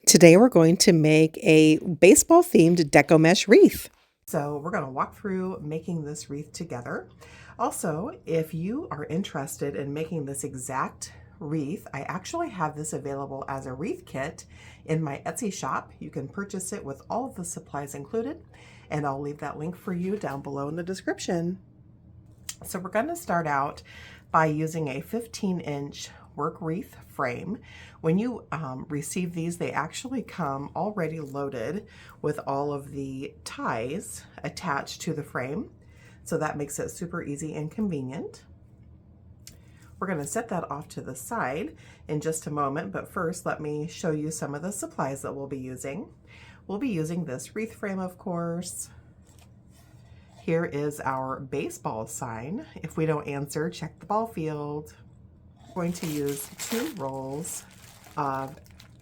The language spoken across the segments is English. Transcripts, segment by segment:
Today we're going to make a baseball themed deco mesh wreath. So we're going to walk through making this wreath together. Also, if you are interested in making this exact wreath, I actually have this available as a wreath kit in my Etsy shop. You can purchase it with all of the supplies included, and I'll leave that link for you down below in the description. So we're going to start out by using a 15-inch work wreath frame. When you receive these, they actually come already loaded with all of the ties attached to the frame. So that makes it super easy and convenient. We're going to set that off to the side in just a moment, but first let me show you some of the supplies that we'll be using. We'll be using this wreath frame, of course. Here is our baseball sign. If we don't answer, check the ball field. We're going to use 2 rolls of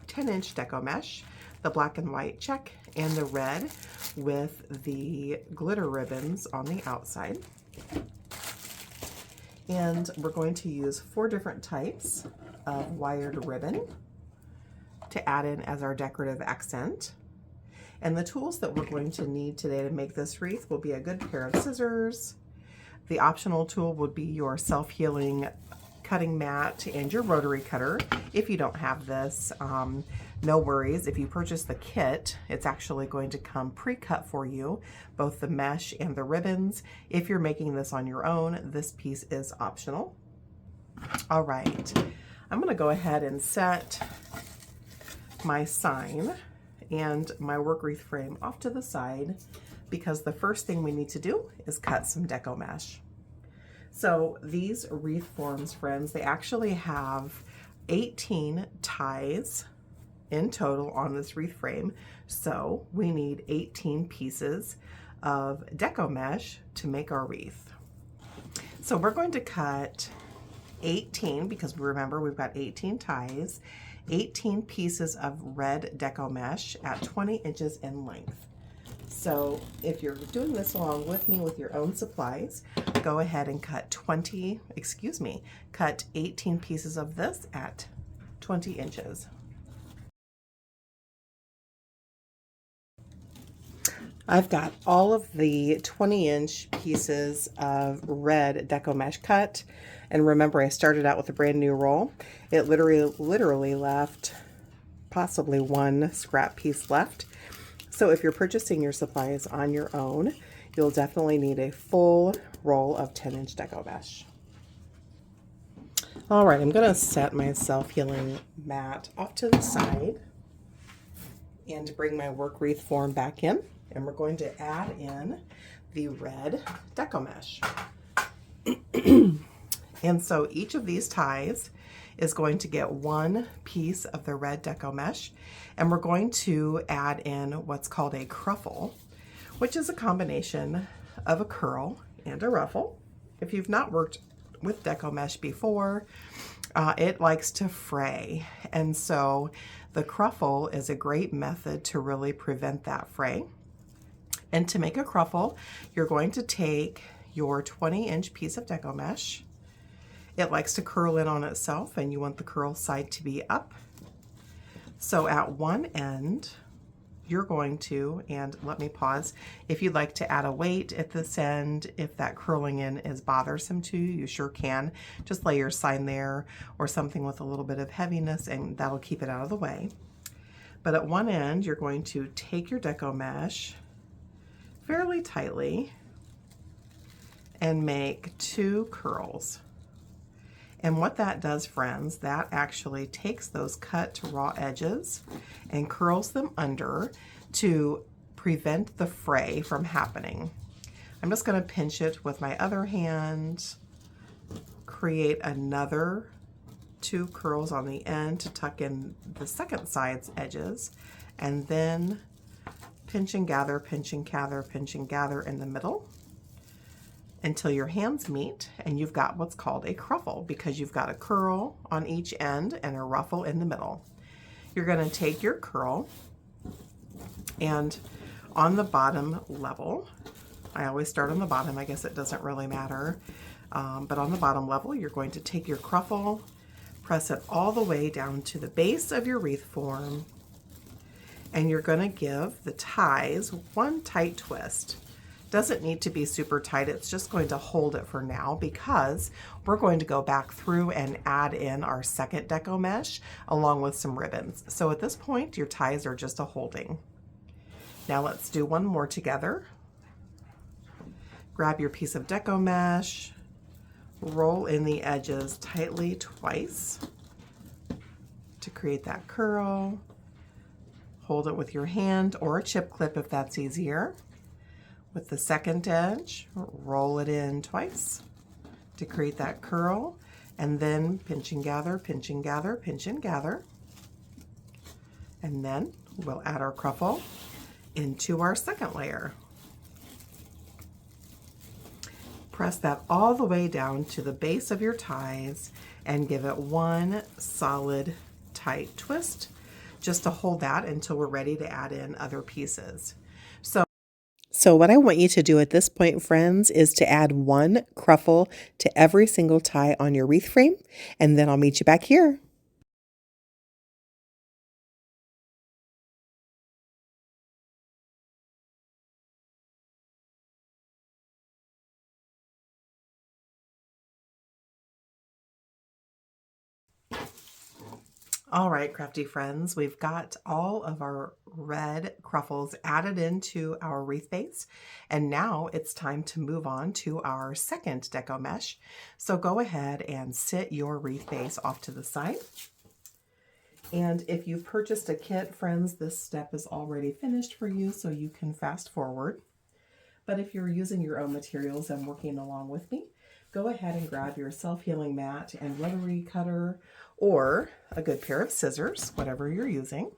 10-inch deco mesh, the black and white check and the red with the glitter ribbons on the outside. And we're going to use 4 different types of wired ribbon to add in as our decorative accent. And the tools that we're going to need today to make this wreath will be a good pair of scissors. The optional tool would be your self-healing cutting mat and your rotary cutter. If you don't have this, no worries. If you purchase the kit, it's actually going to come pre-cut for you, both the mesh and the ribbons. If you're making this on your own, this piece is optional. All right, I'm going to go ahead and set my sign and my work wreath frame off to the side because the first thing we need to do is cut some deco mesh. So these wreath forms, friends, they actually have 18 ties in total on this wreath frame. So we need 18 pieces of deco mesh to make our wreath. So we're going to cut 18, because remember we've got 18 ties, 18 pieces of red deco mesh at 20 inches in length. So if you're doing this along with me with your own supplies, go ahead and cut 18 pieces of this at 20 inches. I've got all of the 20-inch pieces of red deco mesh cut. And remember, I started out with a brand new roll. It literally left possibly 1 scrap piece left. So if you're purchasing your supplies on your own, you'll definitely need a full roll of 10-inch deco mesh. All right, I'm going to set my self-healing mat off to the side and bring my work wreath form back in. And we're going to add in the red deco mesh. And so each of these ties is going to get 1 piece of the red deco mesh, and we're going to add in what's called a cruffle, which is a combination of a curl and a ruffle. If you've not worked with deco mesh before, it likes to fray, and so the cruffle is a great method to really prevent that fray. And to make a cruffle, you're going to take your 20-inch piece of deco mesh. It likes to curl in on itself, and you want the curl side to be up. So at one end, you're going to, and let me pause, if you'd like to add a weight at this end, if that curling in is bothersome to you, you sure can. Just lay your sign there or something with a little bit of heaviness, and that'll keep it out of the way. But at one end, you're going to take your deco mesh fairly tightly and make 2 curls. And what that does, friends, that actually takes those cut to raw edges and curls them under to prevent the fray from happening. I'm just going to pinch it with my other hand, create another 2 curls on the end to tuck in the second side's edges, and then pinch and gather, pinch and gather, pinch and gather in the middle until your hands meet and you've got what's called a cruffle, because you've got a curl on each end and a ruffle in the middle. You're going to take your curl, and on the bottom level, I always start on the bottom, I guess it doesn't really matter, but on the bottom level, you're going to take your cruffle, press it all the way down to the base of your wreath form, and you're going to give the ties one tight twist. Doesn't need to be super tight, it's just going to hold it for now because we're going to go back through and add in our second deco mesh along with some ribbons. So at this point, your ties are just a holding. Now let's do one more together. Grab your piece of deco mesh, roll in the edges tightly twice to create that curl. Hold it with your hand or a chip clip if that's easier. With the second edge, roll it in twice to create that curl, and then pinch and gather, pinch and gather, pinch and gather. And then we'll add our cruffle into our second layer. Press that all the way down to the base of your ties and give it one solid tight twist just to hold that until we're ready to add in other pieces. So what I want you to do at this point, friends, is to add one cruffle to every single tie on your wreath frame, and then I'll meet you back here. All right, crafty friends, we've got all of our red cruffles added into our wreath base, and now it's time to move on to our second deco mesh. So go ahead and sit your wreath base off to the side. And if you've purchased a kit, friends, this step is already finished for you, so you can fast forward. But if you're using your own materials and working along with me, go ahead and grab your self-healing mat and rotary cutter or a good pair of scissors, whatever you're using,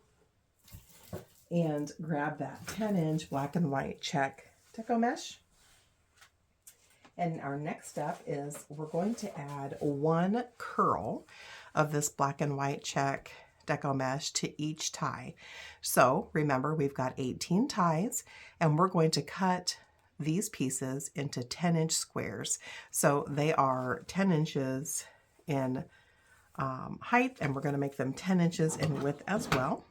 and grab that 10-inch black and white check deco mesh. And our next step is we're going to add one curl of this black and white check deco mesh to each tie. So remember, we've got 18 ties, and we're going to cut these pieces into 10-inch squares. So they are 10 inches in height, and we're going to make them 10 inches in width as well.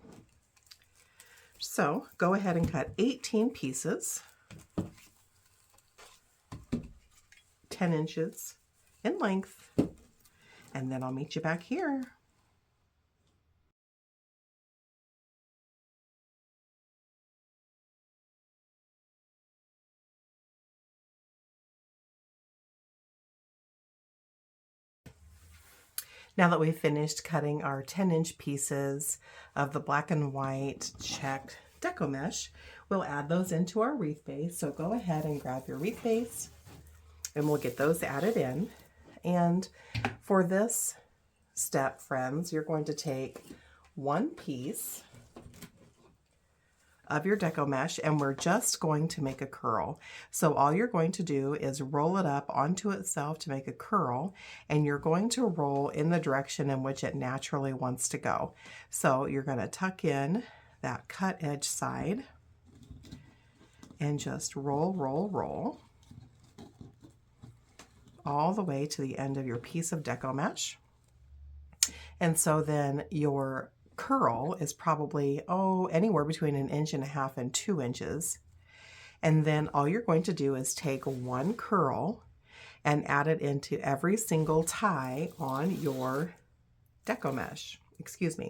So go ahead and cut 18 pieces, 10 inches in length, and then I'll meet you back here. Now that we've finished cutting our 10-inch pieces of the black and white checked deco mesh, we'll add those into our wreath base. So go ahead and grab your wreath base and we'll get those added in. And for this step, friends, you're going to take one piece of your deco mesh and we're just going to make a curl. So all you're going to do is roll it up onto itself to make a curl, and you're going to roll in the direction in which it naturally wants to go. So you're going to tuck in that cut edge side and just roll, roll, roll all the way to the end of your piece of deco mesh. And so then your curl is probably, anywhere between 1.5 inches and 2 inches. And then all you're going to do is take one curl and add it into every single tie on your deco mesh,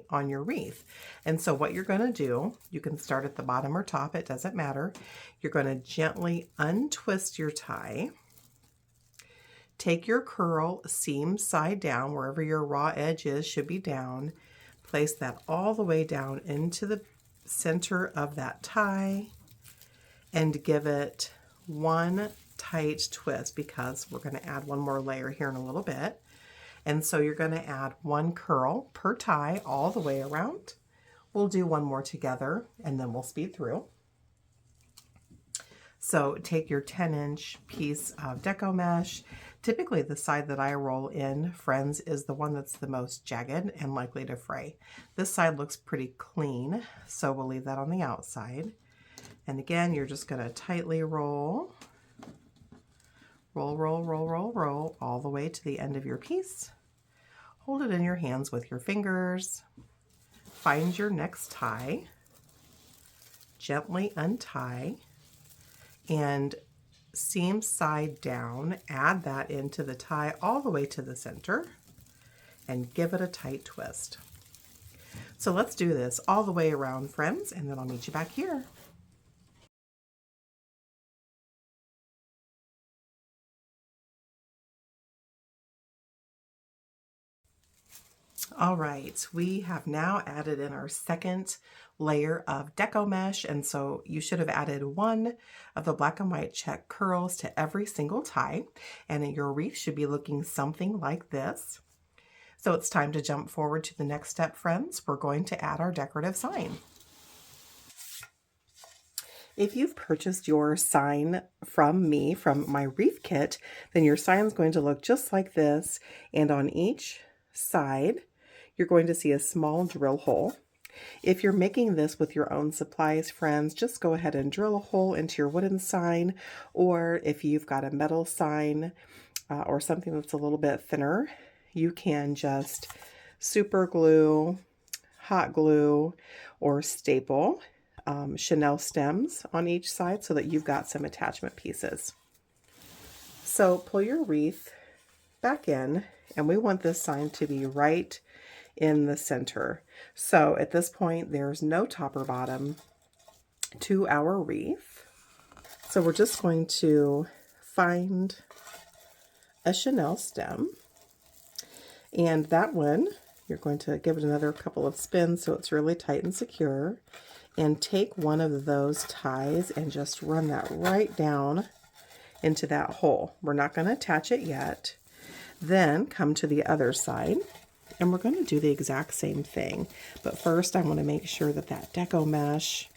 on your wreath. And so what you're going to do, you can start at the bottom or top, it doesn't matter. You're going to gently untwist your tie. Take your curl seam side down, wherever your raw edge is should be down. Place that all the way down into the center of that tie and give it one tight twist, because we're going to add one more layer here in a little bit. And so you're going to add one curl per tie all the way around. We'll do one more together and then we'll speed through. So take your 10-inch piece of deco mesh. Typically the side that I roll in, friends, is the one that's the most jagged and likely to fray. This side looks pretty clean, so we'll leave that on the outside. And again, you're just going to tightly roll, roll, roll, roll, roll, roll, all the way to the end of your piece. Hold it in your hands with your fingers. Find your next tie. gently untie and seam side down, add that into the tie all the way to the center and give it a tight twist. So let's do this all the way around, friends, and then I'll meet you back here. All right, we have now added in our second layer of Deco mesh, and so you should have added one of the black and white check curls to every single tie, and your wreath should be looking something like this. So it's time to jump forward to the next step, friends. We're going to add our decorative sign. If you've purchased your sign from me, from my wreath kit, then your sign is going to look just like this, and on each side, you're going to see a small drill hole. If you're making this with your own supplies, friends, just go ahead and drill a hole into your wooden sign, or if you've got a metal sign or something that's a little bit thinner, you can just super glue, hot glue, or staple Chanel stems on each side so that you've got some attachment pieces. So pull your wreath back in, and we want this sign to be right in the center. So at this point, there's no top or bottom to our wreath. So we're just going to find a Chanel stem, and that one, you're going to give it another couple of spins so it's really tight and secure, and take one of those ties and just run that right down into that hole. We're not going to attach it yet. Then come to the other side, and we're going to do the exact same thing. But first, I want to make sure that that Deco mesh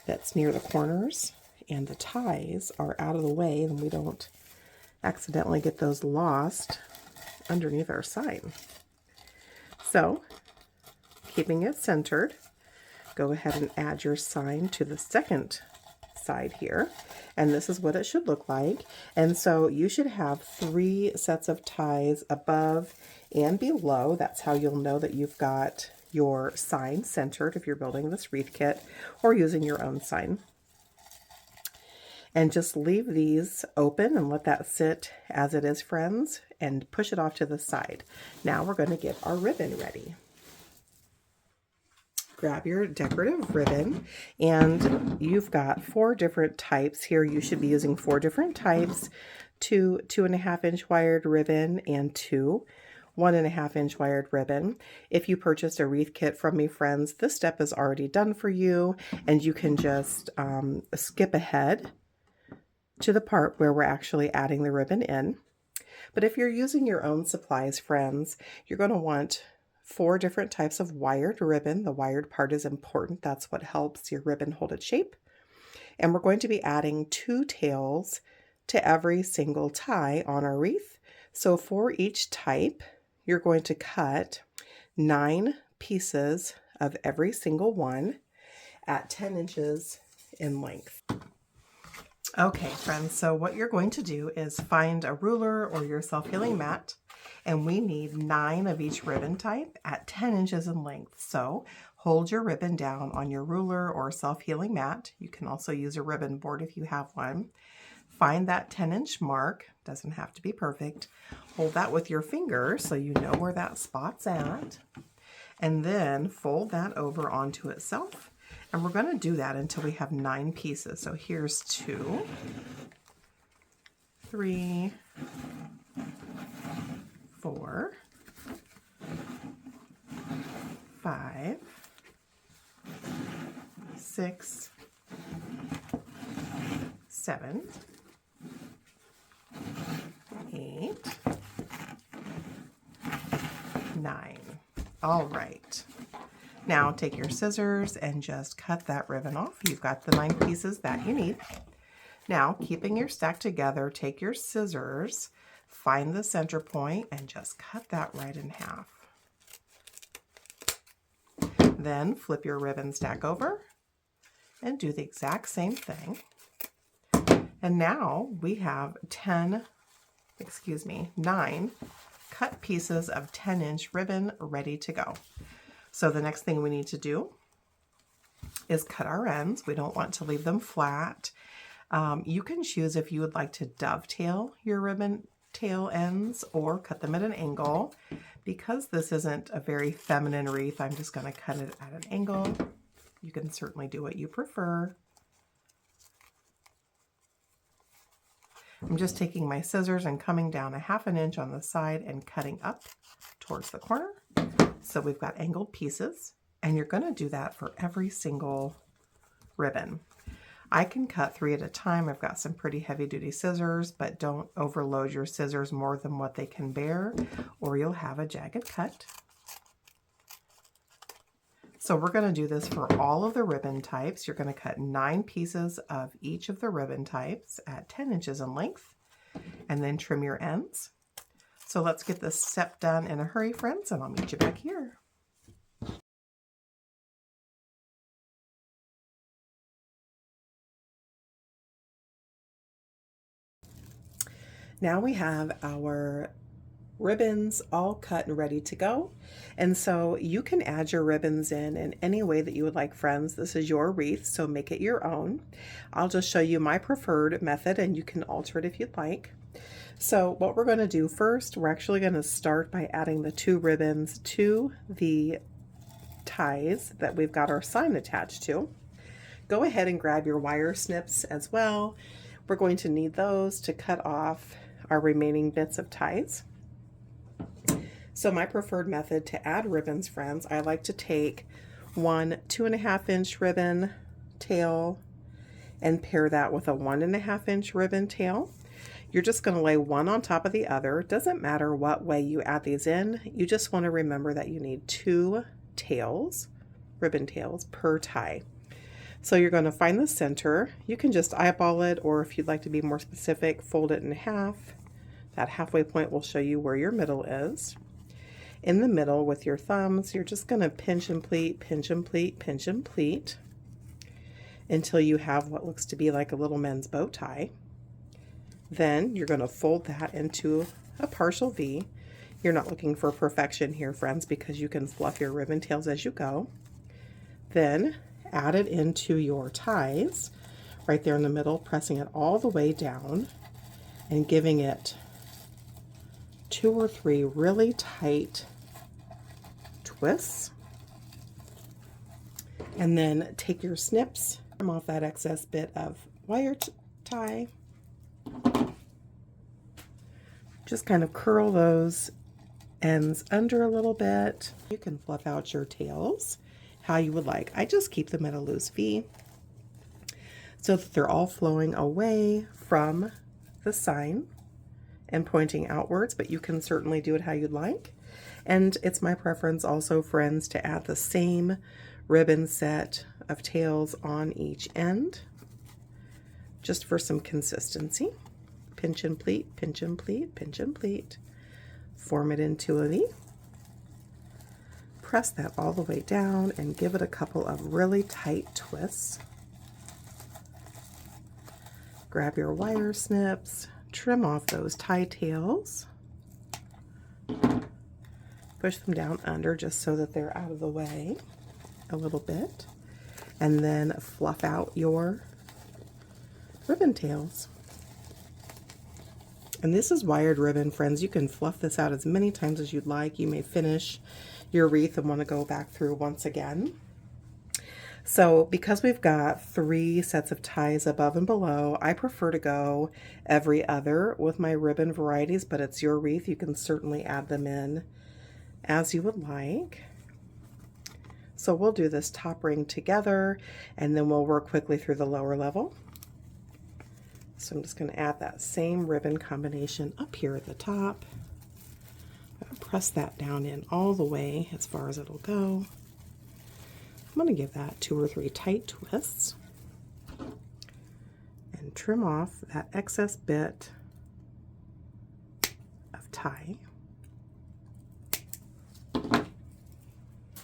that's near the corners and the ties are out of the way, and we don't accidentally get those lost underneath our sign. So, keeping it centered, go ahead and add your sign to the second side here, and this is what it should look like. And so you should have 3 sets of ties above and below. That's how you'll know that you've got your sign centered if you're building this wreath kit or using your own sign. And just leave these open and let that sit as it is, friends, and push it off to the side. Now we're going to get our ribbon ready. Grab your decorative ribbon, and you've got 4 different types here. You should be using 4 different types: 2 2.5-inch wired ribbon and 2 1.5-inch wired ribbon. If you purchased a wreath kit from me, friends, this step is already done for you, and you can just skip ahead to the part where we're actually adding the ribbon in. But if you're using your own supplies, friends, you're going to want 4 different types of wired ribbon. The wired part is important. That's what helps your ribbon hold its shape. And we're going to be adding 2 tails to every single tie on our wreath. So for each type, you're going to cut 9 pieces of every single one at 10 inches in length. Okay, friends, so what you're going to do is find a ruler or your self-healing mat, and we need 9 of each ribbon type at 10 inches in length. So hold your ribbon down on your ruler or self-healing mat. You can also use a ribbon board if you have one. Find that 10-inch mark. Doesn't have to be perfect. Hold that with your finger so you know where that spot's at. And then fold that over onto itself. And we're going to do that until we have 9 pieces. So here's 2, 3, 4, 5, 6, 7, 8, 9. All right. Now take your scissors and just cut that ribbon off. You've got the 9 pieces that you need. Now, keeping your stack together, take your scissors, find the center point, and just cut that right in half. Then flip your ribbon stack over and do the exact same thing. And now we have 9 cut pieces of 10-inch ribbon ready to go. So the next thing we need to do is cut our ends. We don't want to leave them flat. You can choose if you would like to dovetail your ribbon tail ends or cut them at an angle. Because this isn't a very feminine wreath, I'm just going to cut it at an angle. You can certainly do what you prefer. I'm just taking my scissors and coming down a 1/2 inch on the side and cutting up towards the corner. So we've got angled pieces, and you're going to do that for every single ribbon. I can cut 3 at a time. I've got some pretty heavy duty scissors, but don't overload your scissors more than what they can bear, or you'll have a jagged cut. So we're going to do this for all of the ribbon types. You're going to cut 9 pieces of each of the ribbon types at 10 inches in length, and then trim your ends. So let's get this step done in a hurry, friends, and I'll meet you back here. Now we have our ribbons all cut and ready to go. And so you can add your ribbons in any way that you would like, friends. This is your wreath, so make it your own. I'll just show you my preferred method, and you can alter it if you'd like. So what we're going to do first, we're actually going to start by adding the 2 ribbons to the ties that we've got our sign attached to. Go ahead and grab your wire snips as well. We're going to need those to cut off our remaining bits of ties. So my preferred method to add ribbons, friends, I like to take one 2.5 inch ribbon tail and pair that with a 1.5 inch ribbon tail. You're just going to lay one on top of the other. It doesn't matter what way you add these in. You just want to remember that you need 2 tails, ribbon tails, per tie. So you're going to find the center. You can just eyeball it, or if you'd like to be more specific, fold it in half. That halfway point will show you where your middle is. In the middle with your thumbs, you're just going to pinch and pleat, pinch and pleat, pinch and pleat until you have what looks to be like a little men's bow tie. Then you're going to fold that into a partial V. You're not looking for perfection here, friends, because you can fluff your ribbon tails as you go. Then add it into your ties right there in the middle, pressing it all the way down and giving it 2 or 3 really tight twists. And then take your snips, trim off that excess bit of wire tie. Just kind of curl those ends under a little bit. You can fluff out your tails how you would like. I just keep them at a loose V so that they're all flowing away from the sign and pointing outwards, but you can certainly do it how you'd like. And it's my preference also, friends, to add the same ribbon set of tails on each end, just for some consistency. Pinch and pleat, pinch and pleat, pinch and pleat. Form it into a V. Press that all the way down and give it a couple of really tight twists. Grab your wire snips, trim off those tie tails, push them down under just so that they're out of the way a little bit, and then fluff out your ribbon tails. And this is wired ribbon, friends. You can fluff this out as many times as you'd like. You may finish your wreath and want to go back through once again. So because we've got 3 sets of ties above and below, I prefer to go every other with my ribbon varieties, but it's your wreath. You can certainly add them in as you would like. So we'll do this top ring together, and then we'll work quickly through the lower level. So I'm just going to add that same ribbon combination up here at the top. Press that down in all the way as far as it'll go. I'm going to give that 2 or 3 tight twists and trim off that excess bit of tie.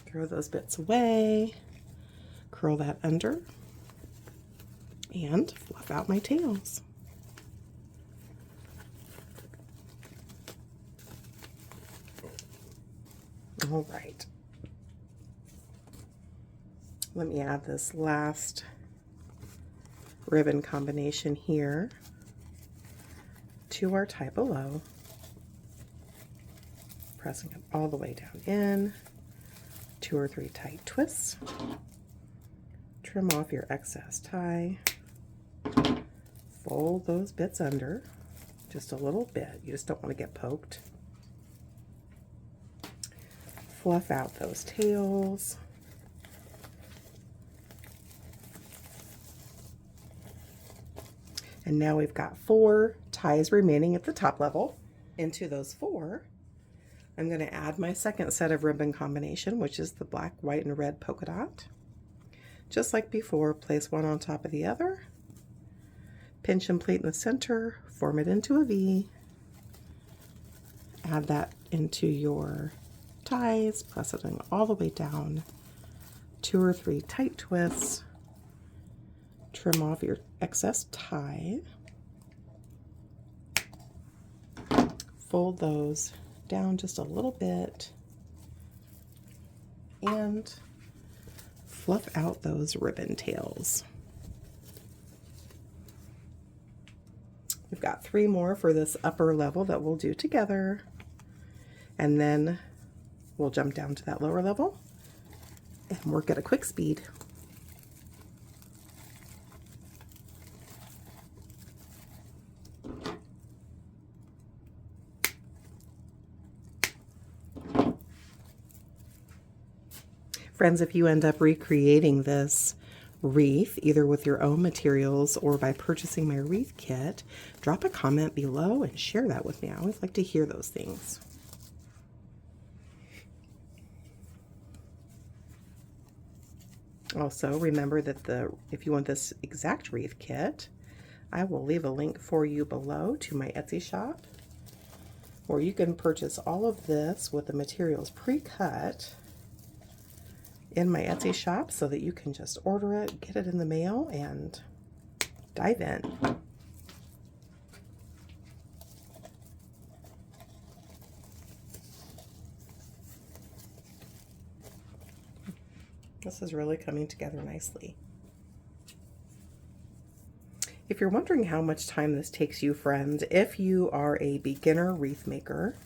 Throw those bits away, curl that under, and fluff out my tails. All right. Let me add this last ribbon combination here to our tie below, pressing it all the way down in, 2 or 3 tight twists, trim off your excess tie, fold those bits under just a little bit, you just don't want to get poked, fluff out those tails, and now we've got 4 ties remaining at the top level. Into those 4, I'm going to add my second set of ribbon combination, which is the black, white, and red polka dot. Just like before, place one on top of the other, pinch and pleat in the center, form it into a V, add that into your ties, press it in all the way down, 2 or 3 tight twists, trim off your excess tie, fold those down just a little bit, and fluff out those ribbon tails. We've got 3 more for this upper level that we'll do together, and then we'll jump down to that lower level and work at a quick speed. Friends, if you end up recreating this wreath, either with your own materials or by purchasing my wreath kit, drop a comment below and share that with me. I always like to hear those things. Also, remember that if you want this exact wreath kit, I will leave a link for you below to my Etsy shop, where you can purchase all of this with the materials pre-cut in my Etsy shop, so that you can just order it, get it in the mail, and dive in. This is really coming together nicely. If you're wondering how much time this takes you, friends, if you are a beginner wreath maker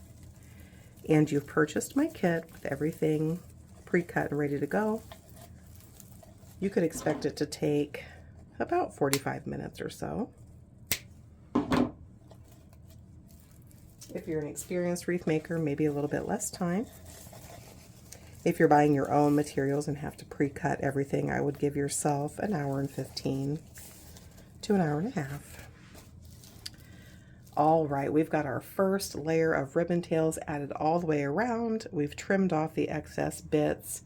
and you've purchased my kit with everything pre-cut and ready to go, you could expect it to take about 45 minutes or so. If you're an experienced wreath maker, maybe a little bit less time. If you're buying your own materials and have to pre-cut everything, I would give yourself an hour and 15 to an hour and a half. All right, we've got our first layer of ribbon tails added all the way around. We've trimmed off the excess bits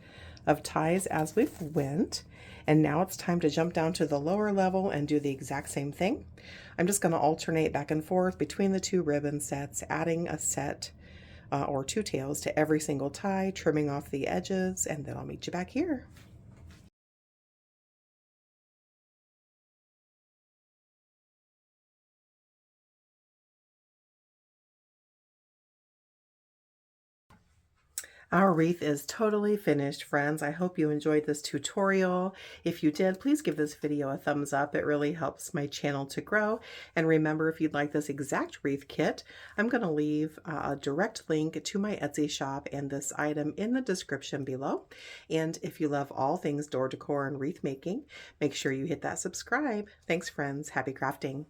of ties as we've went. And now it's time to jump down to the lower level and do the exact same thing. I'm just going to alternate back and forth between the 2 ribbon sets, adding a set or 2 tails to every single tie, trimming off the edges, and then I'll meet you back here. Our wreath is totally finished, friends. I hope you enjoyed this tutorial. If you did, please give this video a thumbs up. It really helps my channel to grow. And remember, if you'd like this exact wreath kit, I'm going to leave a direct link to my Etsy shop and this item in the description below. And if you love all things door decor and wreath making, make sure you hit that subscribe. Thanks, friends. Happy crafting.